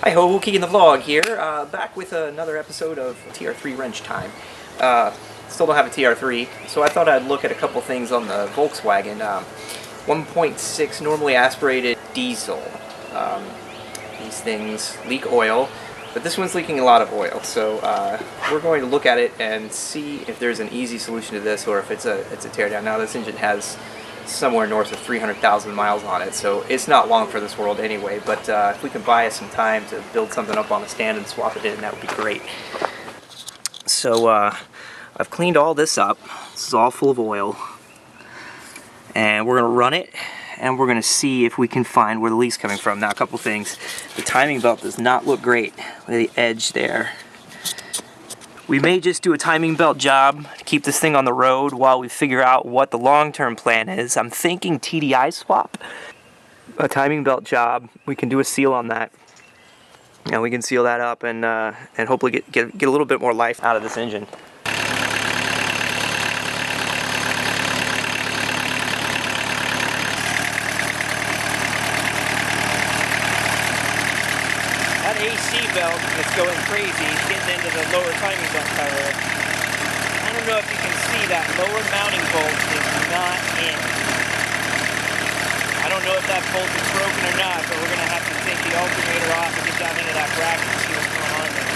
Hi ho, Key in the vlog here, back with another episode of TR3 Wrench Time. Still don't have a TR3, so I thought I'd look at a couple things on the Volkswagen 1.6 normally aspirated diesel. These things leak oil, but this one's leaking a lot of oil, so we're going to look at it and see if there's an easy solution to this or if it's a teardown. Now this engine has somewhere north of 300,000 miles on it, so it's not long for this world anyway, but if we can buy us some time to build something up on a stand and swap it in, that would be great. So I've cleaned all this up. This is all full of oil, and we're going to run it and we're going to see if we can find where the leak's coming from. Now, a couple things. The timing belt does not look great with the edge there. We may just do a timing belt job to keep this thing on the road while we figure out what the long-term plan is. I'm thinking TDI swap. A timing belt job, we can do a seal on that. And we can seal that up and hopefully get a little bit more life out of this engine. That AC belt is going crazy, getting into the lower timing belt cover. I don't know if you can see that lower mounting bolt is not in. I don't know if that bolt is broken or not, but we're going to have to take the alternator off and get down into that bracket and see what's going on there.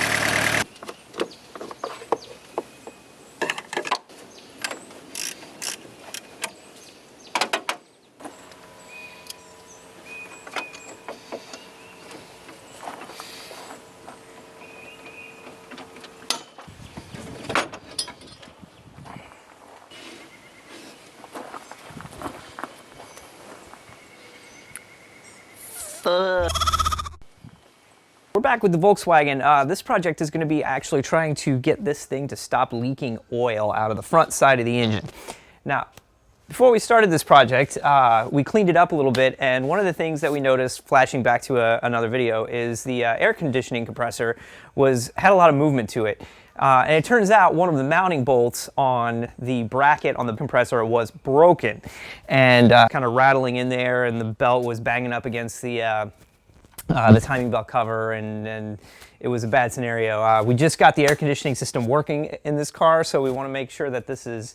We're back with the Volkswagen. This project is going to be actually trying to get this thing to stop leaking oil out of the front side of the engine. Now, before we started this project, we cleaned it up a little bit, and one of the things that we noticed, flashing back to another video, is the air conditioning compressor had a lot of movement to it. And it turns out one of the mounting bolts on the bracket on the compressor was broken and kind of rattling in there, and the belt was banging up against the timing belt cover, and it was a bad scenario. We just got the air conditioning system working in this car, so we want to make sure that this is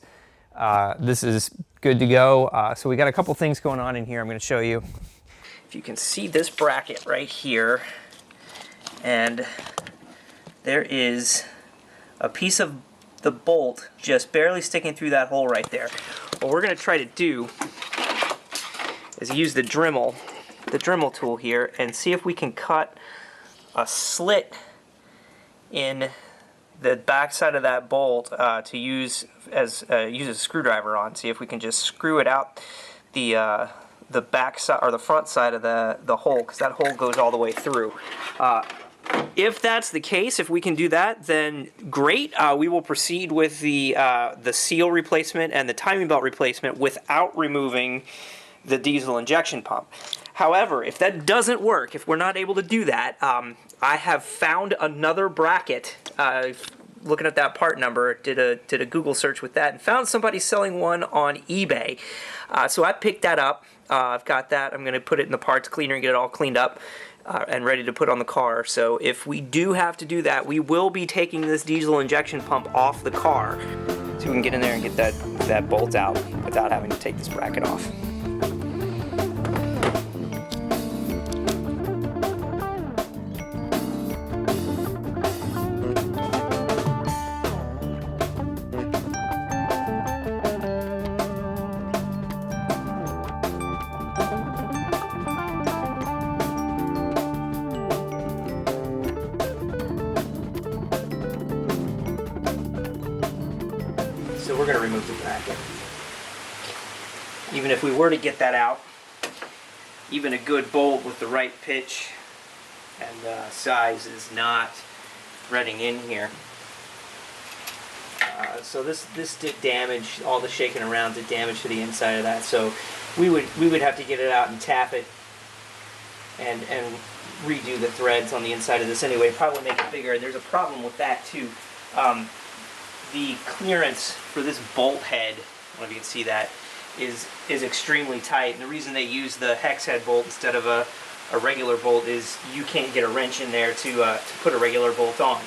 good to go. So we got a couple things going on in here I'm going to show you. If you can see this bracket right here, and there is a piece of the bolt just barely sticking through that hole right there. What we're going to try to do is use the Dremel tool here and see if we can cut a slit in the back side of that bolt to use as a screwdriver on. See if we can just screw it out the back side or the front side of the hole, because that hole goes all the way through. If that's the case, if we can do that, then great. We will proceed with the seal replacement and the timing belt replacement without removing the diesel injection pump. However, if that doesn't work, if we're not able to do that, I have found another bracket. Looking at that part number, did a Google search with that and found somebody selling one on eBay. So I picked that up. I've got that. I'm going to put it in the parts cleaner and get it all cleaned up and ready to put on the car. So if we do have to do that, we will be taking this diesel injection pump off the car so we can get in there and get that bolt out without having to take this bracket off. So we're going to remove the bracket. Even if we were to get that out, even a good bolt with the right pitch and size is not threading in here. So this did damage, all the shaking around did damage to the inside of that. So we would have to get it out and tap it and redo the threads on the inside of this anyway. Probably make it bigger. And there's a problem with that too. The clearance for this bolt head, I don't know if you can see that, is extremely tight. And the reason they use the hex head bolt instead of a a regular bolt is you can't get a wrench in there to put a regular bolt on.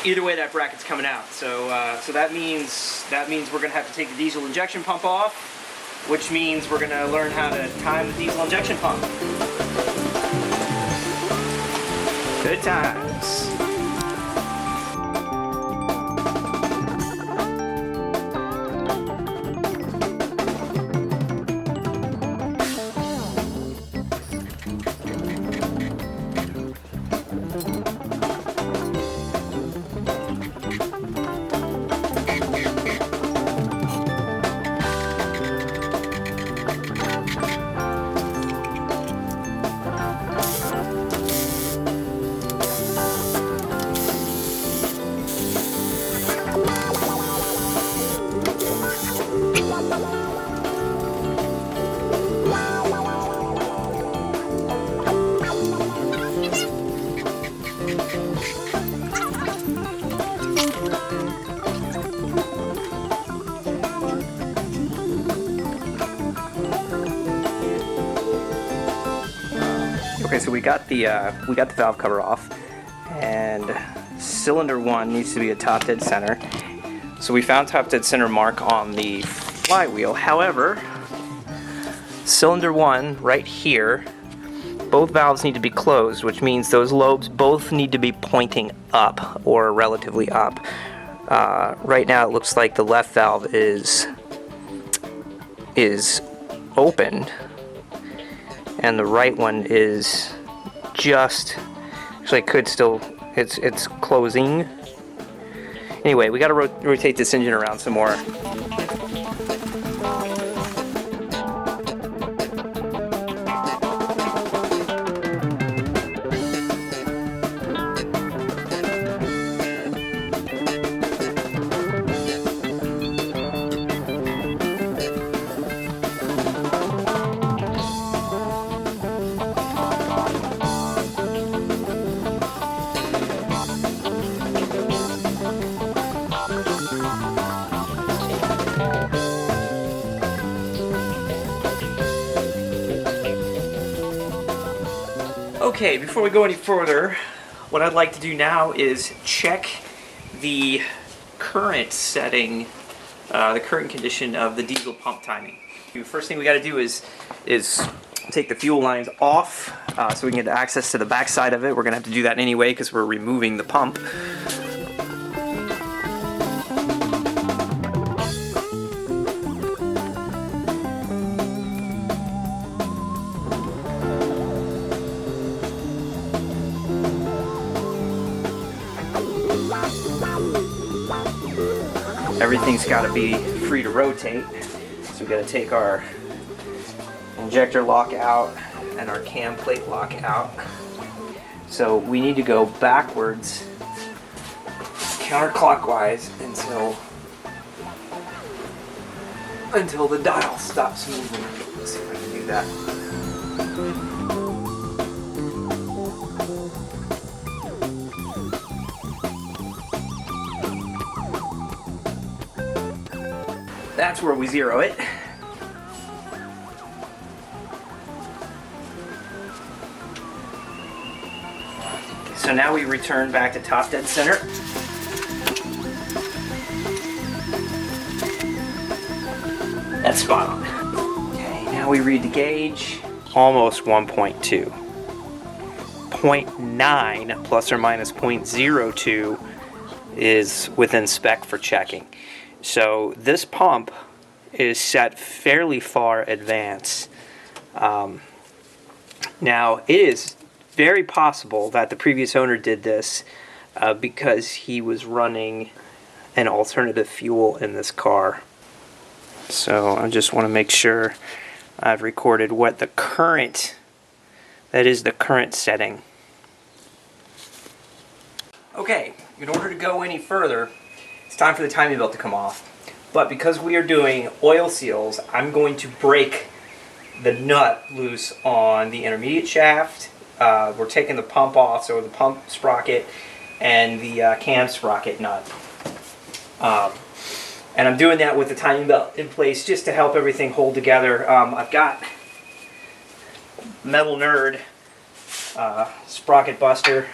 Either way, that bracket's coming out. So that means we're gonna have to take the diesel injection pump off, which means we're gonna learn how to time the diesel injection pump. Good times. Okay, so we got the valve cover off, and cylinder 1 needs to be at top dead center. So we found top dead center mark on the flywheel. However, cylinder 1 right here, both valves need to be closed, which means those lobes both need to be pointing up or relatively up. Right now it looks like the left valve is opened, and the right one is just, actually could still, it's closing. Anyway, we got to rotate this engine around some more. Okay, before we go any further, what I'd like to do now is check the current setting, the current condition of the diesel pump timing. The first thing we got to do is take the fuel lines off so we can get access to the back side of it. We're going to have to do that anyway because we're removing the pump. Everything's got to be free to rotate, so we've got to take our injector lock out and our cam plate lock out. So we need to go backwards, counterclockwise until the dial stops moving. Let's see if I can do that. That's where we zero it. So now we return back to top dead center. That's spot on. Okay, now we read the gauge. Almost 1.2. 0.9 plus or minus 0.02 is within spec for checking. So this pump is set fairly far advanced. Now it is very possible that the previous owner did this because he was running an alternative fuel in this car. So I just want to make sure I've recorded what the current, that is the current setting. Okay, in order to go any further, it's time for the timing belt to come off. But because we are doing oil seals, I'm going to break the nut loose on the intermediate shaft. We're taking the pump off, so the pump sprocket and the cam sprocket nut. And I'm doing that with the timing belt in place just to help everything hold together. I've got Metal Nerd sprocket buster.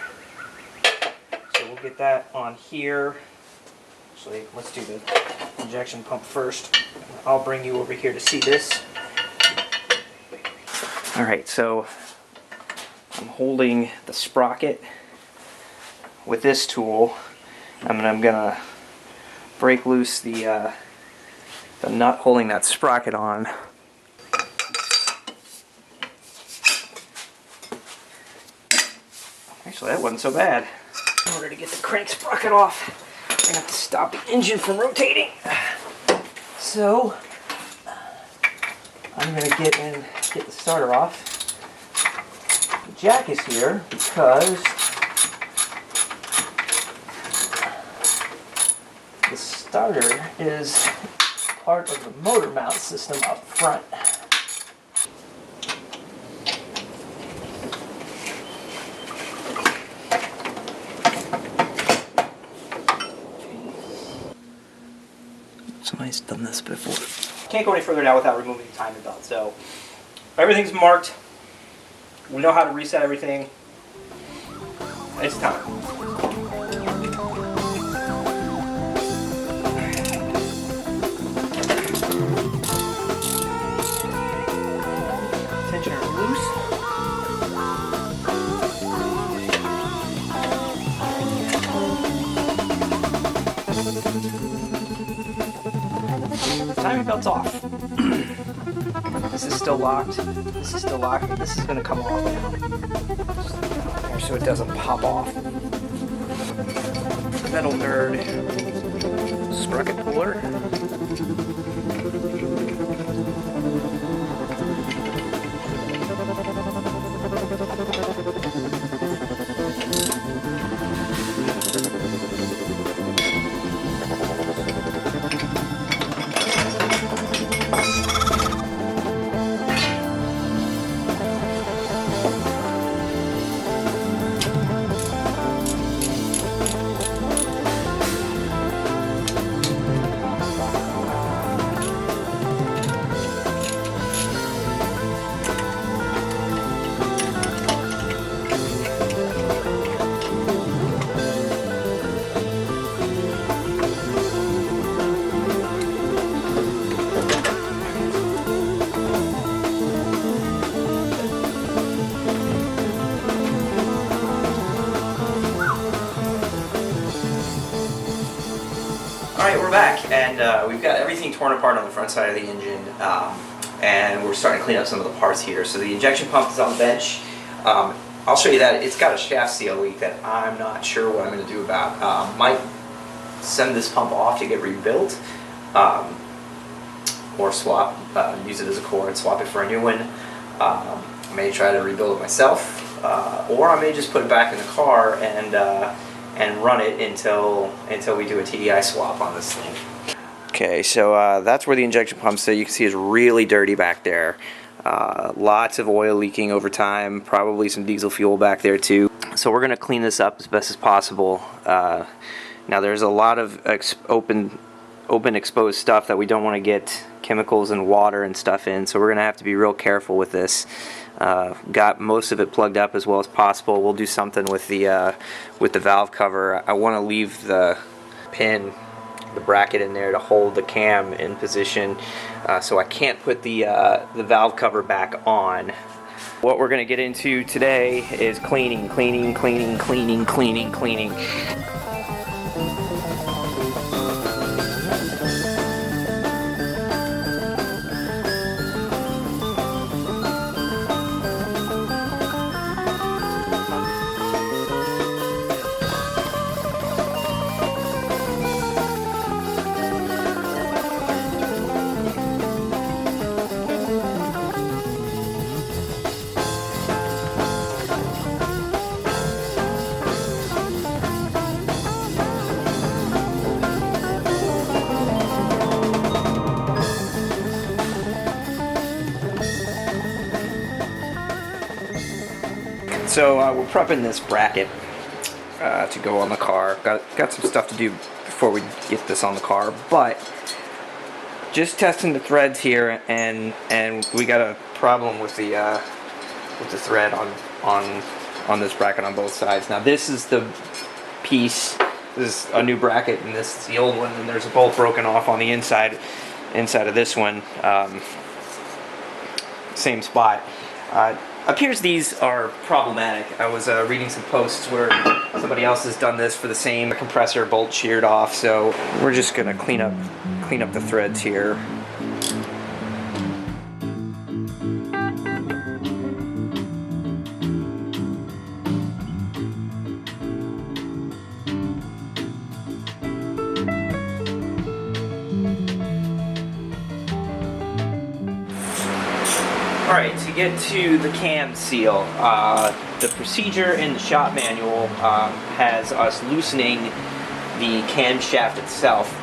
So we'll get that on here. Actually, let's do the injection pump first. I'll bring you over here to see this. Alright, so I'm holding the sprocket with this tool. I'm gonna break loose the nut holding that sprocket on. Actually, that wasn't so bad. In order to get the crank sprocket off, I'm gonna have to stop the engine from rotating. So I'm gonna get the starter off. The jack is here because the starter is part of the motor mount system up front. Somebody's done this before. Can't go any further now without removing the timing belt. So everything's marked. We know how to reset everything. It's time. Tensioner loose. Timing belt's off. This is still locked. This is still locked. This is going to come off now. There so it doesn't pop off. Metal nerd. Sprocket puller. Alright, we're back, and we've got everything torn apart on the front side of the engine, and we're starting to clean up some of the parts here. So the injection pump is on the bench. I'll show you that. It's got a shaft seal leak that I'm not sure what I'm going to do about. Might send this pump off to get rebuilt, or swap, use it as a core and swap it for a new one. I may try to rebuild it myself, or I may just put it back in the car and run it until we do a TDI swap on this thing. Okay, so that's where the injection pump, so you can see, is really dirty back there. Lots of oil leaking over time, probably some diesel fuel back there too. So we're going to clean this up as best as possible. Now there's a lot of open exposed stuff that we don't want to get chemicals and water and stuff in, so we're going to have to be real careful with this. Got most of it plugged up as well as possible. We'll do something with the valve cover. I want to leave the pin, the bracket in there to hold the cam in position, so I can't put the valve cover back on. What we're going to get into today is cleaning. So we're prepping this bracket to go on the car. Got some stuff to do before we get this on the car, but just testing the threads here, and we got a problem with the thread on on this bracket on both sides. Now this is the piece, this is a new bracket, and this is the old one, and there's a bolt broken off on the inside of this one. Same spot. Appears these are problematic. I was reading some posts where somebody else has done this for the same compressor, bolt sheared off, so we're just gonna clean up the threads here. Alright, to get to the cam seal, the procedure in the shop manual has us loosening the camshaft itself.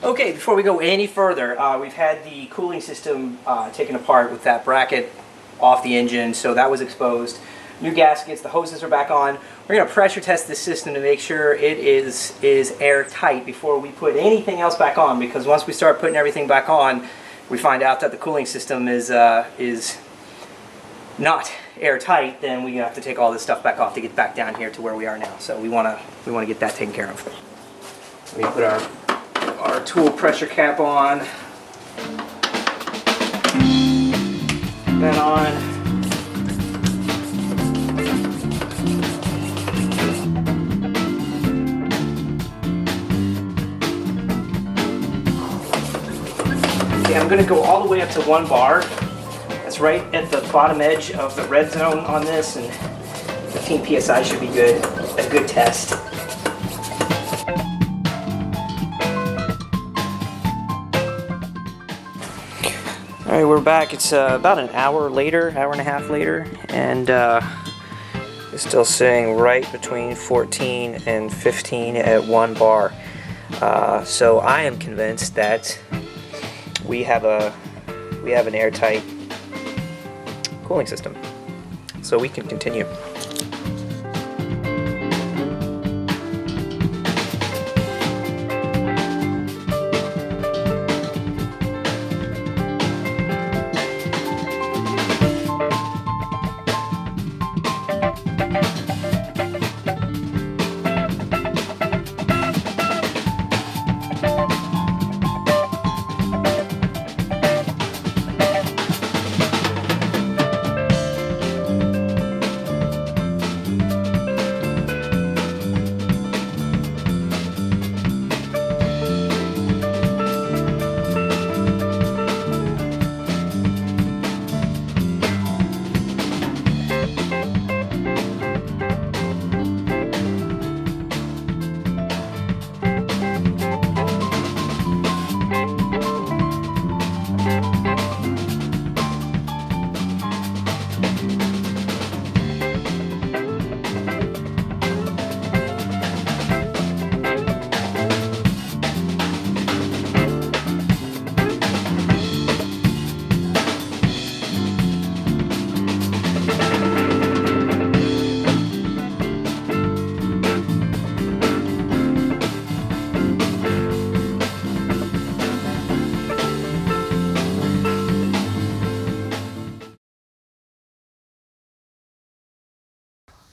Okay, before we go any further, we've had the cooling system taken apart with that bracket off the engine, so that was exposed. New gaskets, the hoses are back on. We're going to pressure test this system to make sure it is airtight before we put anything else back on, because once we start putting everything back on, we find out that the cooling system is not airtight, then we have to take all this stuff back off to get back down here to where we are now. So we want to get that taken care of. We put our tool pressure cap on. That on. Okay, I'm going to go all the way up to 1 bar. That's right at the bottom edge of the red zone on this, and 15 psi should be good. A good test. Alright, we're back. It's about an hour later, hour and a half later, and it's still sitting right between 14 and 15 at 1 bar. So I am convinced that we have an airtight cooling system, so we can continue.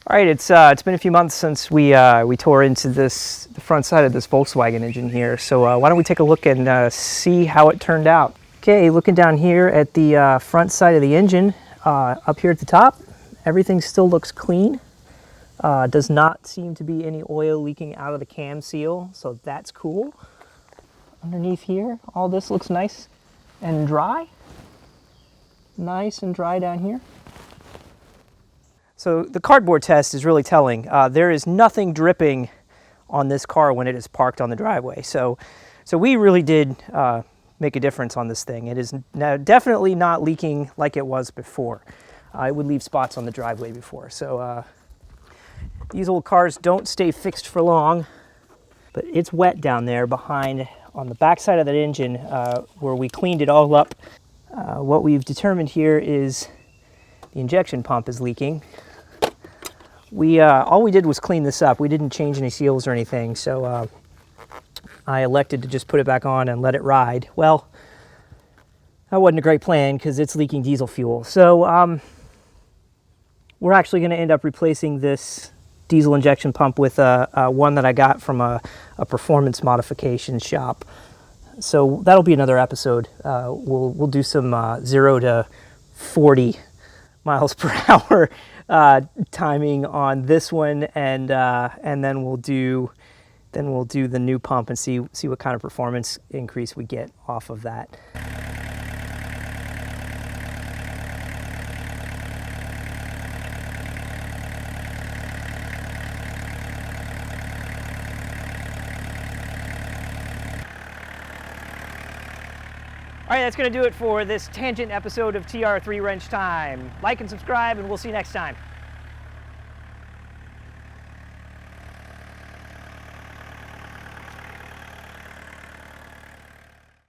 All right, it's been a few months since we tore into the front side of this Volkswagen engine here. So why don't we take a look and see how it turned out? Okay, looking down here at the front side of the engine, up here at the top, everything still looks clean. Does not seem to be any oil leaking out of the cam seal, so that's cool. Underneath here, all this looks nice and dry. Nice and dry down here. So the cardboard test is really telling. There is nothing dripping on this car when it is parked on the driveway. So we really did make a difference on this thing. It is now definitely not leaking like it was before. It would leave spots on the driveway before. So these old cars don't stay fixed for long, but it's wet down there behind on the back side of that engine where we cleaned it all up. What we've determined here is the injection pump is leaking. All we did was clean this up. We didn't change any seals or anything, so I elected to just put it back on and let it ride. Well, that wasn't a great plan because it's leaking diesel fuel. So we're actually going to end up replacing this diesel injection pump with one that I got from a performance modification shop. So that'll be another episode. We'll do some 0 to 40 miles per hour timing on this one, and then we'll do the new pump and see what kind of performance increase we get off of that. All right, that's going to do it for this tangent episode of TR3 Wrench Time. Like and subscribe, and we'll see you next time.